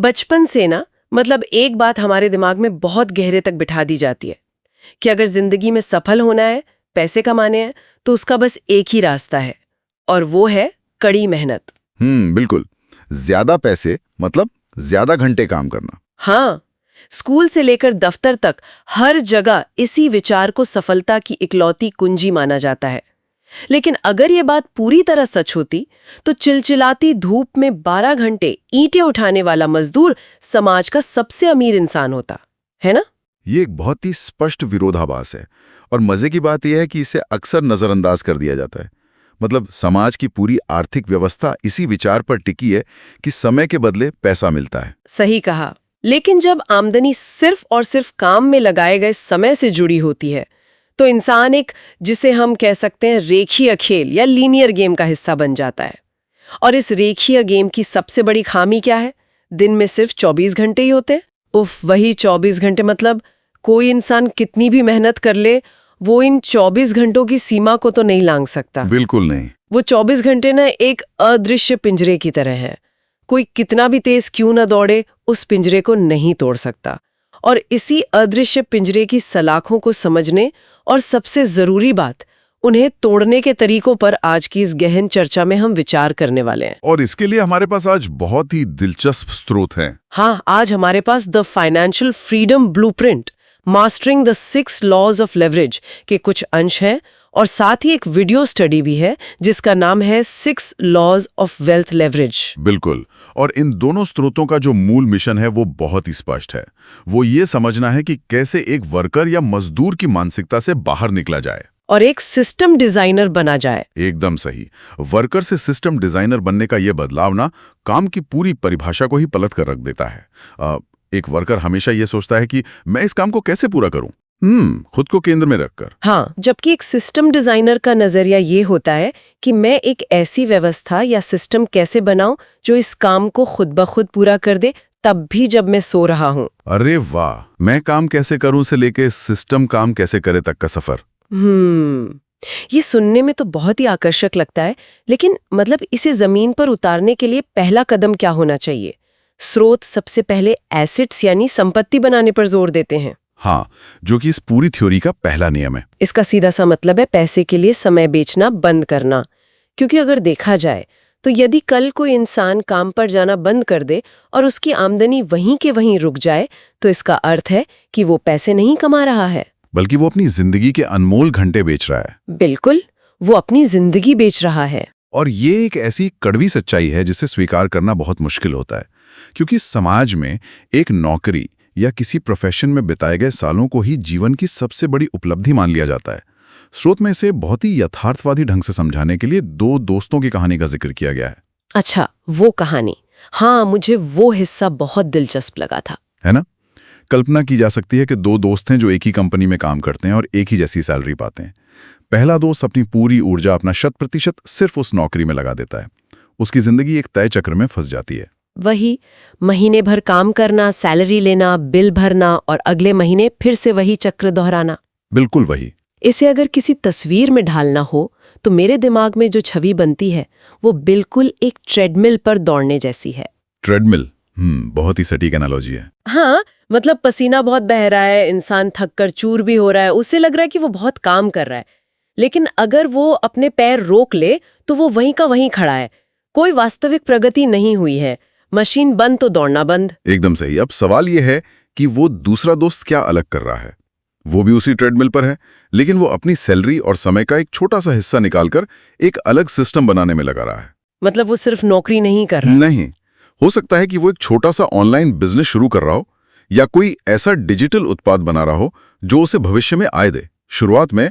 बचपन से ना, मतलब एक बात हमारे दिमाग में बहुत गहरे तक बिठा दी जाती है कि अगर जिंदगी में सफल होना है, पैसे कमाने हैं, तो उसका बस एक ही रास्ता है, और वो है कड़ी मेहनत। बिल्कुल। ज्यादा पैसे मतलब ज्यादा घंटे काम करना। हाँ, स्कूल से लेकर दफ्तर तक हर जगह इसी विचार को सफलता की इकलौती कुंजी माना जाता है। लेकिन अगर ये बात पूरी तरह सच होती, तो चिलचिलाती धूप में 12 घंटे ईंटें उठाने वाला मजदूर समाज का सबसे अमीर इंसान होता, है ना? ये एक बहुत ही स्पष्ट विरोधाभास है, और मजे की बात यह है कि इसे अक्सर नजरअंदाज कर दिया जाता है। मतलब समाज की पूरी आर्थिक व्यवस्था इसी विचार पर टिकी है कि समय के बदले पैसा मिलता है। सही कहा। लेकिन जब आमदनी सिर्फ और सिर्फ काम में लगाए गए समय से जुड़ी होती है, तो इंसान एक, जिसे हम कह सकते हैं, रेखीय खेल या लीनियर गेम का हिस्सा बन जाता है। और इस रेखीय गेम की सबसे बड़ी खामी क्या है? दिन में सिर्फ 24 घंटे ही होते हैं। उफ, वही 24 घंटे। मतलब कोई इंसान कितनी भी मेहनत कर ले, वो इन 24 घंटों की सीमा को तो नहीं लांघ सकता। बिल्कुल नहीं। वो 24 घंटे ना एक अदृश्य पिंजरे की तरह है। कोई कितना भी तेज क्यों न दौड़े, उस पिंजरे को नहीं तोड़ सकता। और इसी अदृश्य पिंजरे की सलाखों को समझने और सबसे जरूरी बात, उन्हें तोड़ने के तरीकों पर आज की इस गहन चर्चा में हम विचार करने वाले हैं। और इसके लिए हमारे पास आज बहुत ही दिलचस्प स्रोत हैं। हाँ, आज हमारे पास the financial freedom blueprint, mastering the 6 laws of leverage के कुछ अंश हैं, और साथ ही एक वीडियो स्टडी भी है जिसका नाम है 6 लॉज ऑफ वेल्थ लेवरेज। बिल्कुल। और इन दोनों स्रोतों का जो मूल मिशन है वो बहुत ही स्पष्ट है। वो ये समझना है कि कैसे एक वर्कर या मजदूर की मानसिकता से बाहर निकला जाए और एक सिस्टम डिजाइनर बना जाए। एकदम सही। वर्कर से सिस्टम डिजाइनर बनने का ये बदलाव ना काम की पूरी परिभाषा को ही पलट कर रख देता है। एक वर्कर हमेशा ये सोचता है कि मैं इस काम को कैसे पूरा करूं, खुद को केंद्र में रखकर। हाँ, जबकि एक सिस्टम डिजाइनर का नजरिया ये होता है कि मैं एक ऐसी व्यवस्था या सिस्टम कैसे बनाऊं जो इस काम को खुद ब खुद पूरा कर दे, तब भी जब मैं सो रहा हूं। अरे वाह, मैं काम कैसे करूं से लेके सिस्टम काम कैसे करे तक का सफर। ये सुनने में तो बहुत ही आकर्षक लगता है, लेकिन मतलब इसे जमीन पर उतारने के लिए पहला कदम क्या होना चाहिए? स्रोत सबसे पहले एसेट्स यानी संपत्ति बनाने पर जोर देते हैं। हाँ, जो कि इस पूरी थ्योरी का पहला नियम है। इसका सीधा सा मतलब है पैसे के लिए समय बेचना बंद करना। क्योंकि अगर देखा जाए तो यदि कल कोई इंसान काम पर जाना बंद कर दे और उसकी आमदनी वहीं के वहीं रुक जाए, तो इसका अर्थ है कि वो पैसे नहीं कमा रहा है, बल्कि वो अपनी जिंदगी के अनमोल घंटे बेच रहा है। बिल्कुल, वो अपनी जिंदगी बेच रहा है। और ये एक ऐसी कड़वी सच्चाई है जिसे स्वीकार करना बहुत मुश्किल होता है, क्योंकि समाज में एक नौकरी या किसी प्रोफेशन में बिताए गए सालों को ही जीवन की सबसे बड़ी उपलब्धि मान लिया जाता है। स्रोत में इसे बहुत ही यथार्थवादी ढंग से समझाने के लिए 2 दोस्तों की कहानी का जिक्र किया गया है। अच्छा, वो कहानी। हाँ, मुझे वो हिस्सा बहुत दिलचस्प लगा था। है ना? कल्पना की जा सकती है कि 2 दोस्त हैं जो एक ही कंपनी में काम करते हैं और एक ही जैसी सैलरी पाते हैं। पहला दोस्त अपनी पूरी ऊर्जा, अपना 100% सिर्फ उस नौकरी में लगा देता है। उसकी जिंदगी एक तय चक्र में फंस जाती है। वही महीने भर काम करना, सैलरी लेना, बिल भरना और अगले महीने फिर से वही चक्र दोहराना। बिल्कुल वही। इसे अगर किसी तस्वीर में ढालना हो तो मेरे दिमाग में जो छवि बनती है वो बिल्कुल एक ट्रेडमिल पर दौड़ने जैसी है। ट्रेडमिल, बहुत ही सटीक एनालॉजी है। हाँ, मतलब पसीना बहुत बह रहा है, इंसान थक कर चूर भी हो रहा है, उससे लग रहा है कि वो बहुत काम कर रहा है। लेकिन अगर वो अपने पैर रोक ले तो वो वहीं का वहीं खड़ा है, कोई वास्तविक प्रगति नहीं हुई है। मशीन बंद तो दौड़ना बंद। एकदम सही। अब सवाल यह है कि वो दूसरा दोस्त क्या अलग कर रहा है। वो भी उसी ट्रेडमिल पर है, लेकिन वो अपनी सैलरी और समय का एक छोटा सा हिस्सा निकालकर एक अलग सिस्टम बनाने में लगा रहा है। मतलब वो सिर्फ नौकरी नहीं कर रहा। नहीं, हो सकता है कि वो एक छोटा सा ऑनलाइन बिजनेस शुरू कर रहा हो, या कोई ऐसा डिजिटल उत्पाद बना रहा हो जो उसे भविष्य में आय दे। शुरुआत में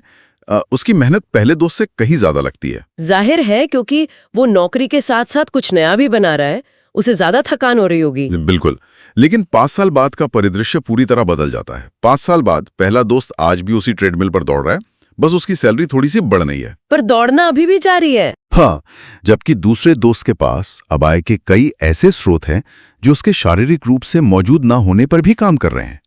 उसकी मेहनत पहले दोस्त से कहीं ज्यादा लगती है। जाहिर है, क्योंकि वो नौकरी के साथ साथ कुछ नया भी बना रहा है, उसे ज्यादा थकान हो रही होगी। बिल्कुल। लेकिन 5 साल बाद का परिदृश्य पूरी तरह बदल जाता है। 5 साल बाद पहला दोस्त आज भी उसी ट्रेडमिल पर दौड़ रहा है, बस उसकी सैलरी थोड़ी सी बढ़ रही है, पर दौड़ना अभी भी जारी है। हाँ, जबकि दूसरे दोस्त के पास अब आय के कई ऐसे स्रोत हैं जो उसके शारीरिक रूप से मौजूद ना होने पर भी काम कर रहे हैं।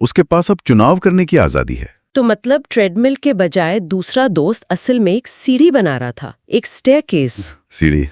उसके पास अब चुनाव करने की आजादी है। तो मतलब ट्रेडमिल के बजाय दूसरा दोस्त असल में एक सीढ़ी बना रहा था, एक स्टेयरकेस। सीढ़ी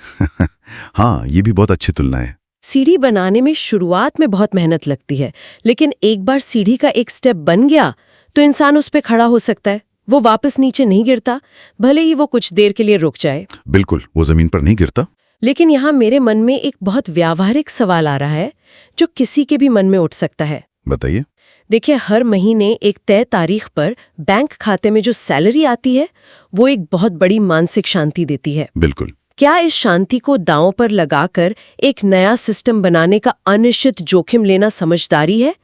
हाँ, ये भी बहुत अच्छी तुलना है। सीढ़ी बनाने में शुरुआत में बहुत मेहनत लगती है, लेकिन एक बार सीढ़ी का एक स्टेप बन गया तो इंसान उस पे खड़ा हो सकता है। वो वापस नीचे नहीं गिरता, भले ही वो कुछ देर के लिए रुक जाए। बिल्कुल, वो जमीन पर नहीं गिरता। लेकिन यहाँ मेरे मन में एक बहुत व्यावहारिक सवाल आ रहा है जो किसी के भी मन में उठ सकता है। बताइए। देखिए, हर महीने एक तय तारीख पर बैंक खाते में जो सैलरी आती है वो एक बहुत बड़ी मानसिक शांति देती है। बिल्कुल। क्या इस शांति को दांव पर लगाकर एक नया सिस्टम बनाने का अनिश्चित जोखिम लेना समझदारी है?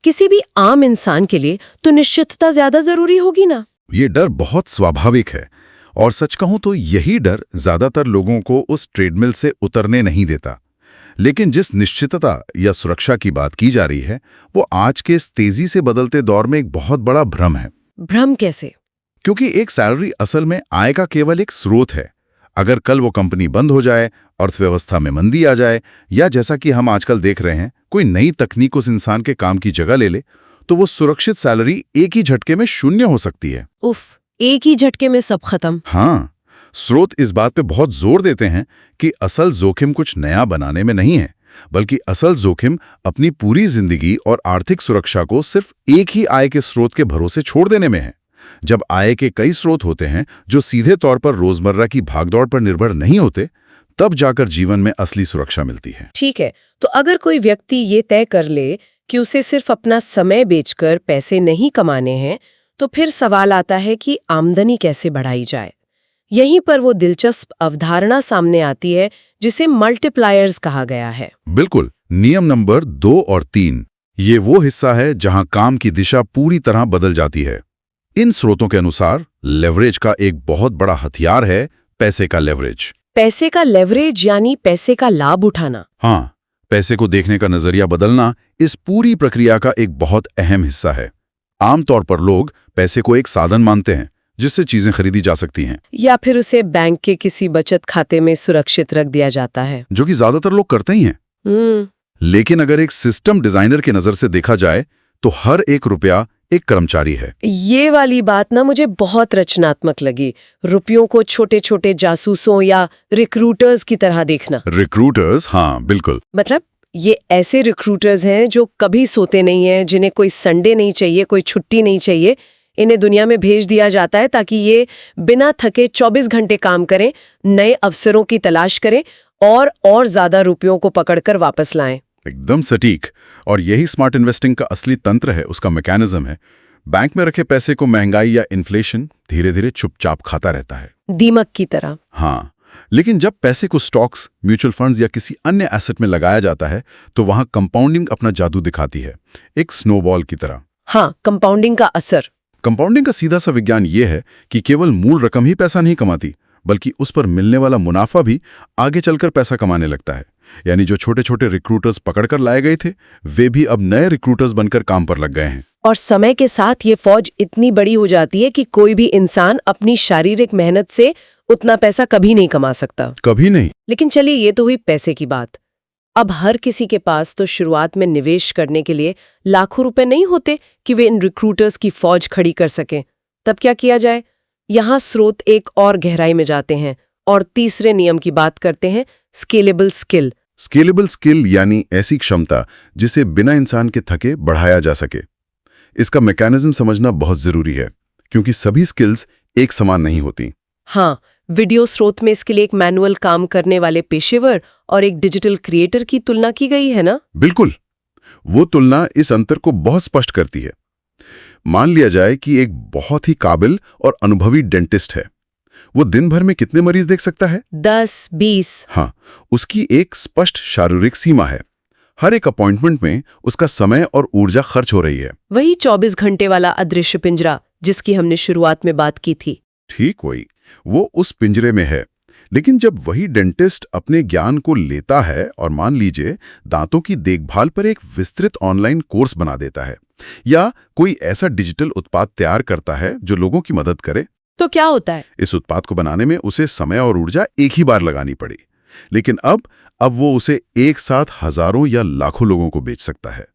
किसी भी आम इंसान के लिए तो निश्चितता ज्यादा जरूरी होगी ना। ये डर बहुत स्वाभाविक है और सच कहूं तो यही डर ज्यादातर लोगों को उस ट्रेडमिल से उतरने नहीं देता। लेकिन जिस निश्चितता या सुरक्षा की बात की जा रही है वो आज के इस तेजी से बदलते दौर में एक बहुत बड़ा भ्रम है। भ्रम कैसे? क्योंकि एक सैलरी असल में आय का केवल एक स्रोत है। अगर कल वो कंपनी बंद हो जाए, अर्थव्यवस्था में मंदी आ जाए या जैसा कि हम आजकल देख रहे हैं कोई नई तकनीक उस इंसान के काम की जगह ले ले, तो वो सुरक्षित सैलरी एक ही झटके में शून्य हो सकती है। उफ, एक ही झटके में सब खत्म। हाँ, स्रोत इस बात पे बहुत जोर देते हैं कि असल जोखिम कुछ नया बनाने में नहीं है, बल्कि असल जोखिम अपनी पूरी जिंदगी और आर्थिक सुरक्षा को सिर्फ एक ही आय के स्रोत के भरोसे छोड़ देने में है। जब आय के कई स्रोत होते हैं जो सीधे तौर पर रोजमर्रा की भागदौड़ पर निर्भर नहीं होते, तब जाकर जीवन में असली सुरक्षा मिलती है। ठीक है, तो अगर कोई व्यक्ति ये तय कर ले कि उसे सिर्फ अपना समय बेचकर पैसे नहीं कमाने हैं, तो फिर सवाल आता है कि आमदनी कैसे बढ़ाई जाए। यहीं पर वो दिलचस्प अवधारणा सामने आती है जिसे मल्टीप्लायर्स कहा गया है। बिल्कुल। नियम नंबर 2 और 3 ये वो हिस्सा है जहां काम की दिशा पूरी तरह बदल जाती है। इन स्रोतों के अनुसार लेवरेज का एक बहुत बड़ा हथियार है पैसे का लेवरेज। पैसे का लेवरेज यानी पैसे का लाभ उठाना। हाँ, पैसे को देखने का नजरिया बदलना इस पूरी प्रक्रिया का एक बहुत अहम हिस्सा है। आमतौर पर लोग पैसे को एक साधन मानते हैं जिससे चीजें खरीदी जा सकती हैं, या फिर उसे बैंक के किसी बचत खाते में सुरक्षित रख दिया जाता है, जो कि ज्यादातर लोग करते ही हैं। लेकिन अगर एक सिस्टम डिजाइनर की नजर से देखा जाए तो हर एक रुपया एक कर्मचारी है। ये वाली बात ना मुझे बहुत रचनात्मक लगी। रुपयों को छोटे छोटे जासूसों या रिक्रूटर्स की तरह देखना। रिक्रूटर्स? हाँ, बिल्कुल। मतलब ये ऐसे रिक्रूटर्स हैं जो कभी सोते नहीं हैं, जिन्हें कोई संडे नहीं चाहिए, कोई छुट्टी नहीं चाहिए। इन्हें दुनिया में भेज दिया जाता है ताकि ये बिना थके 24 घंटे काम करें, नए अवसरों की तलाश करें और ज्यादा रुपयों को पकड़कर वापस लाएं। एकदम सटीक। और यही स्मार्ट इन्वेस्टिंग का असली तंत्र है, उसका मैकेनिज्म है। बैंक में रखे पैसे को महंगाई या इन्फ्लेशन धीरे धीरे चुपचाप खाता रहता है, दीमक की तरह। हाँ, लेकिन जब पैसे को स्टॉक्स, म्यूचुअल फंड्स या किसी अन्य एसेट में लगाया जाता है तो वहां कंपाउंडिंग अपना जादू दिखाती है, एक स्नोबॉल की तरह। हाँ, कंपाउंडिंग का असर। कंपाउंडिंग का सीधा सा विज्ञान ये है कि केवल मूल रकम ही पैसा नहीं कमाती, बल्कि उस पर मिलने वाला मुनाफा भी आगे चलकर पैसा कमाने लगता है। यानी जो छोटे छोटे रिक्रूटर्स पकड़कर लाए गए थे, वे भी अब नए रिक्रूटर्स बनकर काम पर लग गए हैं। और समय के साथ ये फौज इतनी बड़ी हो जाती है कि कोई भी इंसान अपनी शारीरिक मेहनत से उतना पैसा कभी नहीं कमा सकता। कभी नहीं। लेकिन चलिए, ये तो हुई पैसे की बात। अब हर किसी के पास तो शुरुआत में निवेश करने के लिए लाखों रुपए नहीं होते कि वे इन रिक्रूटर्स की फौज खड़ी कर सकें। तब क्या किया जाए? यहाँ स्रोत एक और गहराई में जाते हैं और तीसरे नियम की बात करते हैं, स्केलेबल स्किल। स्केलेबल स्किल यानी ऐसी क्षमता जिसे बिना इंसान के थके बढ़ाया जा सके। इसका मैकेनिज्म समझना बहुत जरूरी है क्योंकि सभी स्किल्स एक समान नहीं होती। हाँ, वीडियो स्रोत में इसके लिए एक मैनुअल काम करने वाले पेशेवर और एक डिजिटल क्रिएटर की तुलना की गई है ना? बिल्कुल। वो तुलना इस अंतर को बहुत स्पष्ट करती है। मान लिया जाए कि एक बहुत ही काबिल और अनुभवी डेंटिस्ट है। वो दिन भर में कितने मरीज देख सकता है? 10-20। हाँ, उसकी एक स्पष्ट शारीरिक सीमा है। हर एक अपॉइंटमेंट में उसका समय और ऊर्जा खर्च हो रही है। वही 24 घंटे वाला अदृश्य पिंजरा जिसकी हमने शुरुआत में बात की थी। ठीक वही, वो उस पिंजरे में है। लेकिन जब वही डेंटिस्ट अपने ज्ञान को लेता है और मान लीजिए दांतों की देखभाल पर एक विस्तृत ऑनलाइन कोर्स बना देता है या कोई ऐसा डिजिटल उत्पाद तैयार करता है जो लोगों की मदद करे, तो क्या होता है? इस उत्पाद को बनाने में उसे समय और ऊर्जा एक ही बार लगानी पड़ी, लेकिन अब वो उसे एक साथ हजारों या लाखों लोगों को बेच सकता है।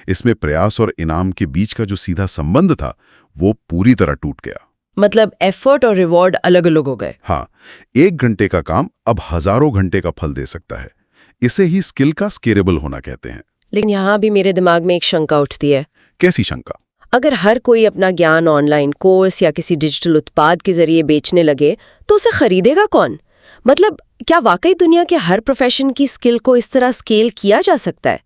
इसमें प्रयास और इनाम के बीच का जो सीधा संबंध था वो पूरी तरह टूट गया। मतलब एफर्ट और रिवॉर्ड अलग अलग हो गए। हाँ, 1 घंटे का काम अब हजारों घंटे का फल दे सकता है। इसे ही स्किल का स्केलेबल होना कहते हैं। लेकिन यहाँ भी मेरे दिमाग में एक शंका उठती है। कैसी शंका? अगर हर कोई अपना ज्ञान ऑनलाइन कोर्स या किसी डिजिटल उत्पाद के जरिए बेचने लगे तो उसे खरीदेगा कौन? मतलब क्या वाकई दुनिया के हर प्रोफेशन की स्किल को इस तरह स्केल किया जा सकता है?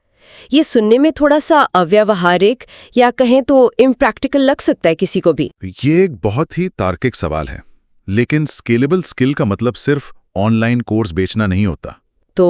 ये सुनने में थोड़ा सा अव्यावहारिक या कहें तो इम्प्रैक्टिकल लग सकता है किसी को भी। ये एक बहुत ही तार्किक सवाल है, लेकिन स्केलेबल स्किल का मतलब सिर्फ ऑनलाइन कोर्स बेचना नहीं होता। तो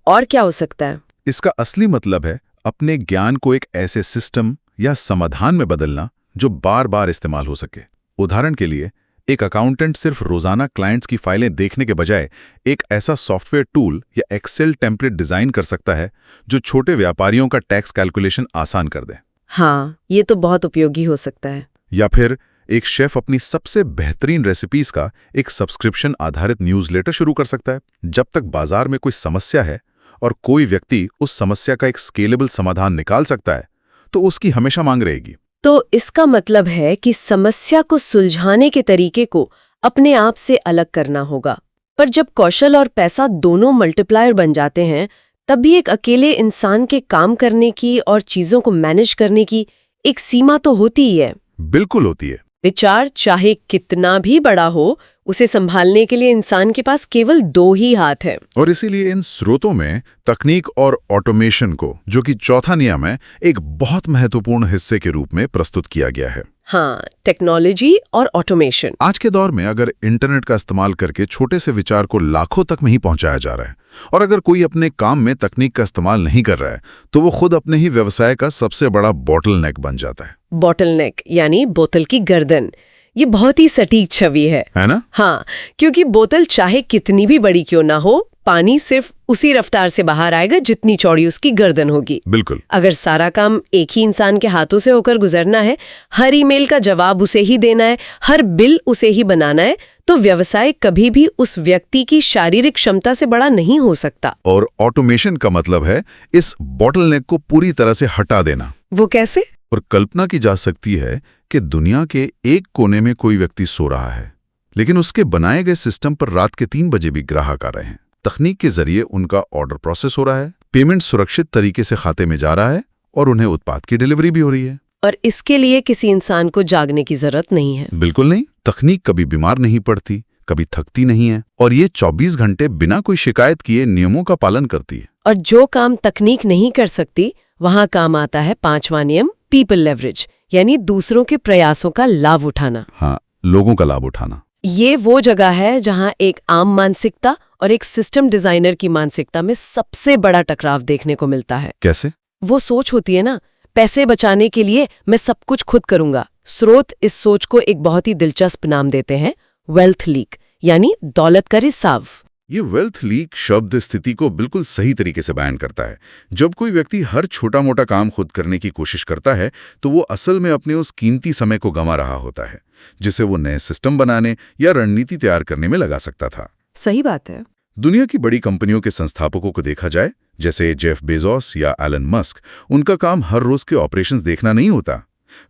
और क्या हो सकता है? इसका असली मतलब है अपने ज्ञान को एक ऐसे सिस्टम या समाधान में बदलना जो बार बार इस्तेमाल हो सके। उदाहरण के लिए, एक अकाउंटेंट सिर्फ रोजाना क्लाइंट्स की फाइलें देखने के बजाय एक ऐसा सॉफ्टवेयर टूल या एक्सेल टेम्पलेट डिजाइन कर सकता है जो छोटे व्यापारियों का टैक्स कैलकुलेशन आसान कर दे। हाँ, ये तो बहुत उपयोगी हो सकता है। या फिर एक शेफ अपनी सबसे बेहतरीन रेसिपीज का एक सब्सक्रिप्शन आधारित न्यूज़लेटर शुरू कर सकता है। जब तक बाजार में कोई समस्या है और कोई व्यक्ति उस समस्या का एक स्केलेबल समाधान निकाल सकता है, तो उसकी हमेशा मांग रहेगी। तो इसका मतलब है कि समस्या को सुलझाने के तरीके को अपने आप से अलग करना होगा। पर जब कौशल और पैसा दोनों मल्टीप्लायर बन जाते हैं, तब भी एक अकेले इंसान के काम करने की और चीजों को मैनेज करने की एक सीमा तो होती ही है। बिल्कुल होती है। विचार चाहे कितना भी बड़ा हो, उसे संभालने के लिए इंसान के पास केवल 2 ही हाथ हैं। और इसीलिए इन स्रोतों में तकनीक और ऑटोमेशन को, जो कि चौथा नियम है, एक बहुत महत्वपूर्ण हिस्से के रूप में प्रस्तुत किया गया है। हाँ, टेक्नोलॉजी और ऑटोमेशन। आज के दौर में अगर इंटरनेट का इस्तेमाल करके छोटे से विचार को लाखों तक नहीं पहुंचाया जा रहा है, और अगर कोई अपने काम में तकनीक का इस्तेमाल नहीं कर रहा है, तो वो खुद अपने ही व्यवसाय का सबसे बड़ा बॉटलनेक बन जाता है। बॉटलनेक यानी बोतल की गर्दन। ये बहुत ही सटीक छवि है ना? हाँ, क्योंकि बोतल चाहे कितनी भी बड़ी क्यों ना हो, पानी सिर्फ उसी रफ्तार से बाहर आएगा जितनी चौड़ी उसकी गर्दन होगी। बिल्कुल। अगर सारा काम एक ही इंसान के हाथों से होकर गुजरना है, हर ईमेल का जवाब उसे ही देना है, हर बिल उसे ही बनाना है, तो व्यवसाय कभी भी उस व्यक्ति की शारीरिक क्षमता से बड़ा नहीं हो सकता। और ऑटोमेशन का मतलब है इस बॉटलनेक को पूरी तरह से हटा देना। वो कैसे? और कल्पना की जा सकती है कि दुनिया के एक कोने में कोई व्यक्ति सो रहा है, लेकिन उसके बनाए गए सिस्टम पर रात के 3 बजे भी ग्राहक आ रहे हैं। तकनीक के जरिए उनका ऑर्डर प्रोसेस हो रहा है, पेमेंट सुरक्षित तरीके से खाते में जा रहा है, और उन्हें उत्पाद की डिलीवरी भी हो रही है। और इसके लिए किसी इंसान को जागने की जरूरत नहीं है। बिल्कुल नहीं। तकनीक कभी बीमार नहीं पड़ती, कभी थकती नहीं है, और ये 24 घंटे बिना कोई शिकायत किए नियमों का पालन करती है। और जो काम तकनीक नहीं कर सकती, वहां काम आता है 5वां नियम, पीपल लेवरेज, यानी दूसरों के प्रयासों का लाभ उठाना। हाँ, लोगों का लाभ उठाना। ये वो जगह है जहां एक आम मानसिकता और एक सिस्टम डिजाइनर की मानसिकता में सबसे बड़ा टकराव देखने को मिलता है। कैसे? वो सोच होती है ना, पैसे बचाने के लिए मैं सब कुछ खुद करूंगा। स्रोत इस सोच को एक बहुत ही दिलचस्प नाम देते हैं, वेल्थ लीक, यानी दौलत का रिसाव। ये वेल्थ लीक शब्द स्थिति को बिल्कुल सही तरीके से बयान करता है। जब कोई व्यक्ति हर छोटा मोटा काम खुद करने की कोशिश करता है, तो वो असल में अपने उस कीमती समय को गंवा रहा होता है, जिसे वो नए सिस्टम बनाने या रणनीति तैयार करने में लगा सकता था। सही बात है। दुनिया की बड़ी कंपनियों के संस्थापकों को देखा जाए, जैसे जेफ बेजोस या एलन मस्क, उनका काम हर रोज के ऑपरेशंस देखना नहीं होता।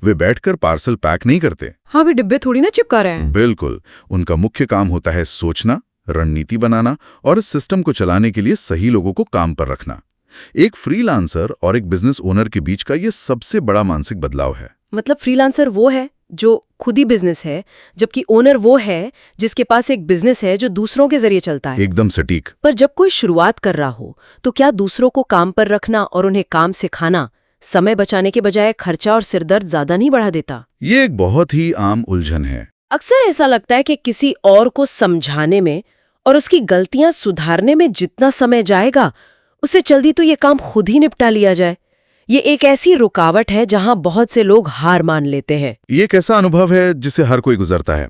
वे बैठकर पार्सल पैक नहीं करते। हाँ, वे डिब्बे थोड़ी ना चिपका रहे हैं। बिल्कुल। उनका मुख्य काम होता है सोचना, रणनीति बनाना और इस सिस्टम को चलाने के लिए सही लोगों को काम पर रखना। एक फ्रीलांसर और एक बिजनेस ओनर के बीच का यह सबसे बड़ा मानसिक बदलाव है। मतलब फ्रीलांसर वो है जो खुद ही बिजनेस है, जबकि ओनर वो है जिसके पास एक बिजनेस है जो दूसरों के जरिए चलता है। एकदम सटीक। पर जब कोई शुरुआत कर रहा हो, तो क्या दूसरों को काम पर रखना और उन्हें काम सिखाना समय बचाने के बजाय खर्चा और सिरदर्द ज्यादा नहीं बढ़ा देता? ये एक बहुत ही आम उलझन है। अक्सर ऐसा लगता है कि किसी और को समझाने में और उसकी गलतियां सुधारने में जितना समय जाएगा, उससे जल्दी तो ये काम खुद ही निपटा लिया जाए। ये एक ऐसी रुकावट है जहां बहुत से लोग हार मान लेते हैं। ये एक ऐसा अनुभव है जिसे हर कोई गुजरता है,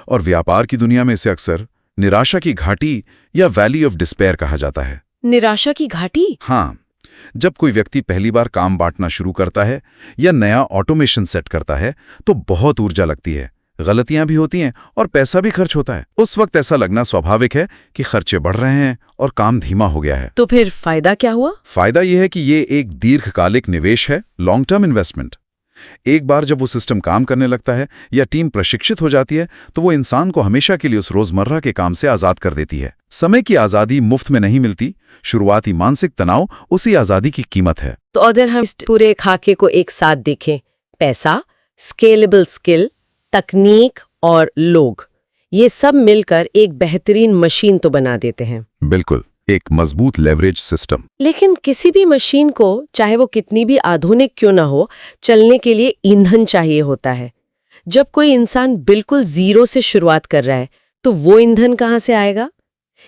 और व्यापार की दुनिया में इसे अक्सर निराशा की घाटी या वैली ऑफ डिस्पेयर कहा जाता है। निराशा की घाटी? हाँ, जब कोई व्यक्ति पहली बार काम बांटना शुरू करता है या नया ऑटोमेशन सेट करता है, तो बहुत ऊर्जा लगती है, गलतियां भी होती हैं और पैसा भी खर्च होता है। उस वक्त ऐसा लगना स्वाभाविक है कि खर्चे बढ़ रहे हैं और काम धीमा हो गया है। तो फिर फायदा क्या हुआ? फायदा यह है कि ये एक दीर्घकालिक निवेश है, लॉन्ग टर्म इन्वेस्टमेंट। एक बार जब वो सिस्टम काम करने लगता है या टीम प्रशिक्षित हो जाती है तो वो इंसान को हमेशा के लिए उस रोजमर्रा के काम से आजाद कर देती है। समय की आजादी मुफ्त में नहीं मिलती, शुरुआती मानसिक तनाव उसी आजादी की कीमत है। तो अगर हम इस पूरे खाके को एक साथ देखें, पैसा, स्केलेबल स्किल, तकनीक और लोग, ये सब मिलकर एक बेहतरीन मशीन तो बना देते हैं। बिल्कुल, एक मजबूत लेवरेज सिस्टम। लेकिन किसी भी मशीन को, चाहे वो कितनी भी आधुनिक क्यों ना हो, चलने के लिए ईंधन चाहिए होता है। जब कोई इंसान बिल्कुल जीरो से शुरुआत कर रहा है तो वो ईंधन कहाँ से आएगा?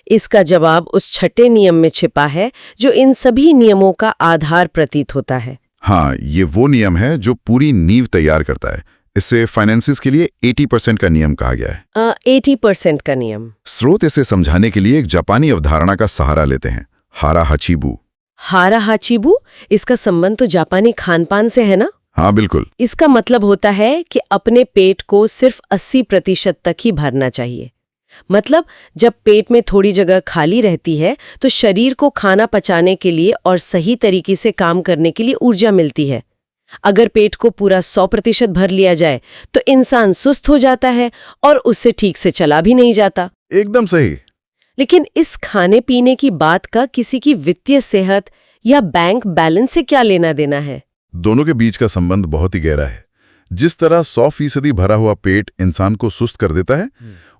इसका जवाब उस छठे नियम में छिपा है जो इन सभी नियमों का आधार प्रतीत होता है। हाँ, ये वो नियम है जो पूरी नींव तैयार करता है। इससे फाइनेंसिस के लिए 80% का नियम कहा गया है। 80% का नियम। स्रोत इसे समझाने के लिए एक जापानी अवधारणा का सहारा लेते हैं, हारा हाचीबू। हारा हाचीबू? इसका संबंध तो जापानी खानपान से है ना? हाँ बिल्कुल। इसका मतलब होता है कि अपने पेट को सिर्फ 80% तक ही भरना चाहिए। मतलब जब पेट में थोड़ी जगह खाली रहती है तो शरीर को खाना पचाने के लिए और सही तरीके से काम करने के लिए ऊर्जा मिलती है। अगर पेट को पूरा 100% भर लिया जाए तो इंसान सुस्त हो जाता है और उससे ठीक से चला भी नहीं जाता। एकदम सही। लेकिन इस खाने पीने की बात का किसी की वित्तीय सेहत या बैंक बैलेंस से क्या लेना देना है? दोनों के बीच का संबंध बहुत ही गहरा है। जिस तरह 100% भरा हुआ पेट इंसान को सुस्त कर देता है,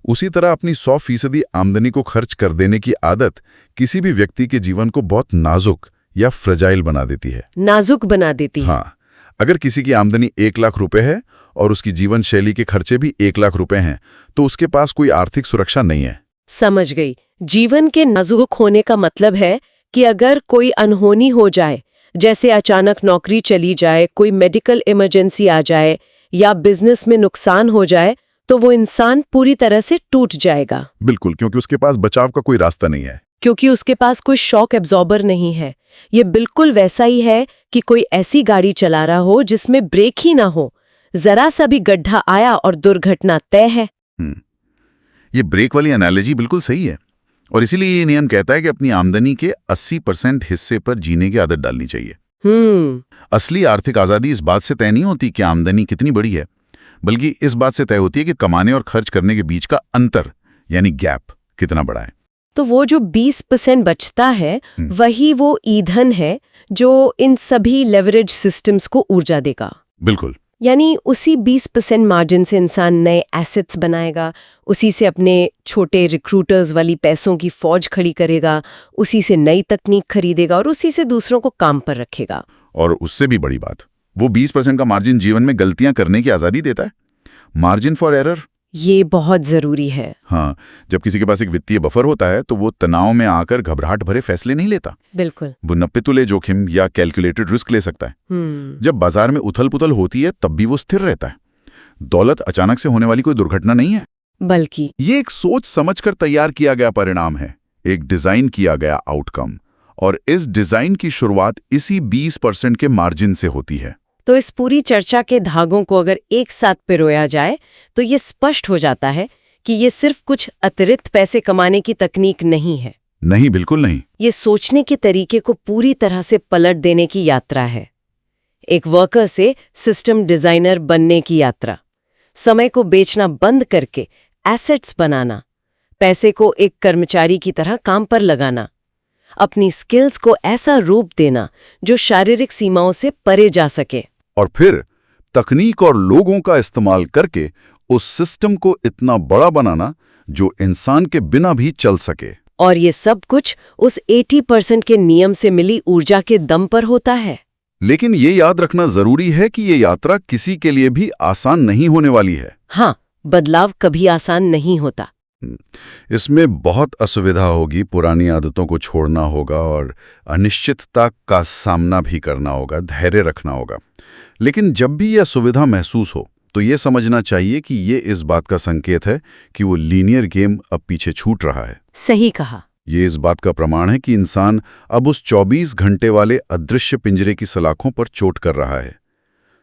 उसी तरह अपनी 100% आमदनी को खर्च कर देने की आदत किसी भी व्यक्ति के जीवन को बहुत नाजुक या फ्रेजाइल बना देती है। नाजुक बना देती है। हाँ, अगर किसी की आमदनी 1 लाख रुपए है और उसकी जीवन शैली के खर्चे भी 1 लाख रुपए हैं, तो उसके पास कोई आर्थिक सुरक्षा नहीं है। समझ गई। जीवन के नाजुक होने का मतलब है कि अगर कोई अनहोनी हो जाए, जैसे अचानक नौकरी चली जाए, कोई मेडिकल इमरजेंसी आ जाए या बिजनेस में नुकसान हो जाए, तो वो इंसान पूरी तरह से टूट जाएगा। बिल्कुल, क्योंकि उसके पास बचाव का कोई रास्ता नहीं है। क्योंकि उसके पास कोई शॉक एब्जॉर्बर नहीं है। ये बिल्कुल वैसा ही है कि कोई ऐसी गाड़ी चला रहा हो जिसमें ब्रेक ही ना हो, जरा सा भी गड्ढा आया और दुर्घटना तय है। ये ब्रेक वाली एनालॉजी बिल्कुल सही है और इसीलिए ये नियम कहता है कि अपनी आमदनी के 80% हिस्से पर जीने की आदत डालनी चाहिए। असली आर्थिक आजादी इस बात से तय नहीं होती कि आमदनी कितनी बड़ी है, बल्कि इस बात से तय होती है कि कमाने और खर्च करने के बीच का अंतर यानी गैप कितना बड़ा है। तो वो जो 20% बचता है, वही वो ईंधन है जो इन सभी लेवरेज सिस्टम्स को ऊर्जा देगा। बिल्कुल। यानी उसी 20% मार्जिन से इंसान नए एसेट्स बनाएगा, उसी से अपने छोटे रिक्रूटर्स वाली पैसों की फौज खड़ी करेगा, उसी से नई तकनीक खरीदेगा और उसी से दूसरों को काम पर रखेगा। और उससे भी बड़ी बात, वो 20% का मार्जिन जीवन में गलतियां करने की आजादी देता है। मार्जिन फॉर एरर, ये बहुत जरूरी है। हाँ, जब किसी के पास एक वित्तीय बफर होता है तो वो तनाव में आकर घबराहट भरे फैसले नहीं लेता। बिल्कुल। वो नप्पे-तुले जोखिम या कैलकुलेटेड रिस्क ले सकता है। जब बाजार में उथल-पुथल होती है तब भी वो स्थिर रहता है। दौलत अचानक से होने वाली कोई दुर्घटना नहीं है, बल्कि ये एक सोच समझकर तैयार किया गया परिणाम है, एक डिजाइन किया गया आउटकम। और इस डिजाइन की शुरुआत इसी 20% के मार्जिन से होती है। तो इस पूरी चर्चा के धागों को अगर एक साथ पिरोया जाए तो ये स्पष्ट हो जाता है कि ये सिर्फ कुछ अतिरिक्त पैसे कमाने की तकनीक नहीं है। नहीं, बिल्कुल नहीं। ये सोचने के तरीके को पूरी तरह से पलट देने की यात्रा है। एक वर्कर से सिस्टम डिजाइनर बनने की यात्रा। समय को बेचना बंद करके एसेट्स बनाना, पैसे को एक कर्मचारी की तरह काम पर लगाना, अपनी स्किल्स को ऐसा रूप देना जो शारीरिक सीमाओं से परे जा सके, और फिर तकनीक और लोगों का इस्तेमाल करके उस सिस्टम को इतना बड़ा बनाना जो इंसान के बिना भी चल सके। और ये सब कुछ उस 80% के नियम से मिली ऊर्जा के दम पर होता है। लेकिन ये याद रखना जरूरी है कि ये यात्रा किसी के लिए भी आसान नहीं होने वाली है। हाँ, बदलाव कभी आसान नहीं होता। इसमें बहुत असुविधा होगी, पुरानी आदतों को छोड़ना होगा और अनिश्चितता का सामना भी करना होगा, धैर्य रखना होगा। लेकिन जब भी यह सुविधा महसूस हो तो ये समझना चाहिए कि ये इस बात का संकेत है कि वो लीनियर गेम अब पीछे छूट रहा है। सही कहा। ये इस बात का प्रमाण है कि इंसान अब उस 24 घंटे वाले अदृश्य पिंजरे की सलाखों पर चोट कर रहा है।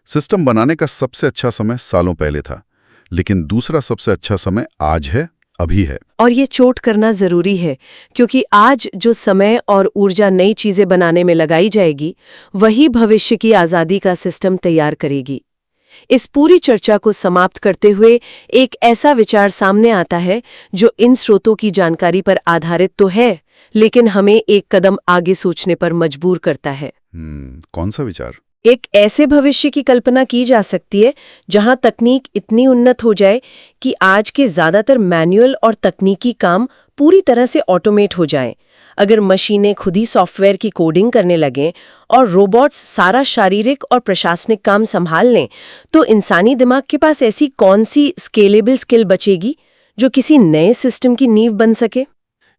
सिस्टम बनाने का सबसे अच्छा समय सालों पहले था, लेकिन दूसरा सबसे अच्छा समय आज है, अभी है। और ये चोट करना जरूरी है, क्योंकि आज जो समय और ऊर्जा नई चीजें बनाने में लगाई जाएगी, वही भविष्य की आजादी का सिस्टम तैयार करेगी। इस पूरी चर्चा को समाप्त करते हुए एक ऐसा विचार सामने आता है जो इन स्रोतों की जानकारी पर आधारित तो है, लेकिन हमें एक कदम आगे सोचने पर मजबूर करता है। कौन सा विचार? एक ऐसे भविष्य की कल्पना की जा सकती है जहां तकनीक इतनी उन्नत हो जाए कि आज के ज्यादातर मैनुअल और तकनीकी काम पूरी तरह से ऑटोमेट हो जाएं। अगर मशीनें खुद ही सॉफ्टवेयर की कोडिंग करने लगें और रोबोट्स सारा शारीरिक और प्रशासनिक काम संभाल लें, तो इंसानी दिमाग के पास ऐसी कौन सी स्केलेबल स्किल बचेगी जो किसी नए सिस्टम की नींव बन सके?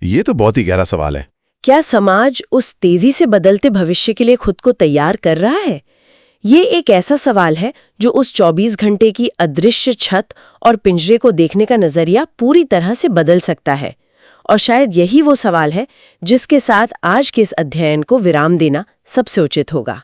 ये तो बहुत ही गहरा सवाल है। क्या समाज उस तेजी से बदलते भविष्य के लिए खुद को तैयार कर रहा है? ये एक ऐसा सवाल है जो उस 24 घंटे की अदृश्य छत और पिंजरे को देखने का नजरिया पूरी तरह से बदल सकता है। और शायद यही वो सवाल है जिसके साथ आज के इस अध्ययन को विराम देना सबसे उचित होगा।